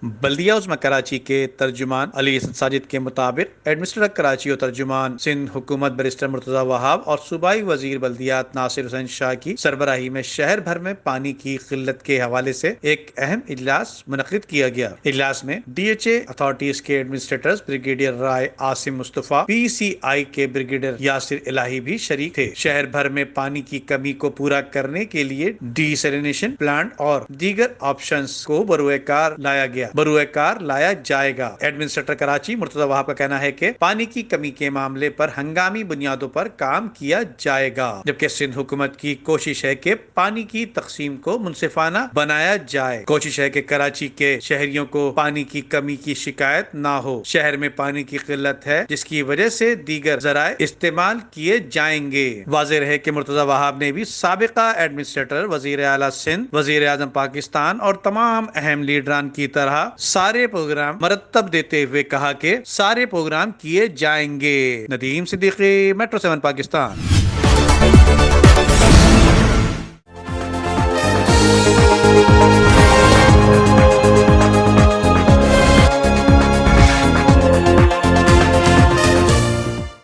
بلدیہ عظمی کراچی کے ترجمان علی حسن ساجد کے مطابق ایڈمنسٹریٹر کراچی اور ترجمان سندھ حکومت بیرسٹر مرتضی وہاب اور صوبائی وزیر بلدیات ناصر حسین شاہ کی سربراہی میں شہر بھر میں پانی کی قلت کے حوالے سے ایک اہم اجلاس منعقد کیا گیا۔ اجلاس میں ڈی ایچ اے اتھارٹیز کے ایڈمنسٹریٹرز بریگیڈیئر رائے عاصم مصطفیٰ، پی سی آئی کے بریگیڈیئر یاسر الہی بھی شریک تھے۔ شہر بھر میں پانی کی کمی کو پورا کرنے کے لیے ڈی سیلینیشن پلانٹ اور دیگر آپشنز کو بروئے کار لایا جائے گا۔ ایڈمنسٹریٹر کراچی مرتضی وہاب کا کہنا ہے کہ پانی کی کمی کے معاملے پر ہنگامی بنیادوں پر کام کیا جائے گا، جبکہ سندھ حکومت کی کوشش ہے کہ پانی کی تقسیم کو منصفانہ بنایا جائے۔ کوشش ہے کہ کراچی کے شہریوں کو پانی کی کمی کی شکایت نہ ہو۔ شہر میں پانی کی قلت ہے جس کی وجہ سے دیگر ذرائع استعمال کیے جائیں گے۔ واضح رہے کہ مرتضی وہاب نے بھی سابقہ ایڈمنسٹریٹر، وزیر اعلیٰ سندھ، وزیر اعظم پاکستان اور تمام اہم لیڈران کی طرح سارے پروگرام مرتب دیتے ہوئے کہا کہ سارے پروگرام کیے جائیں گے۔ ندیم صدیقی، میٹرو 7 پاکستان۔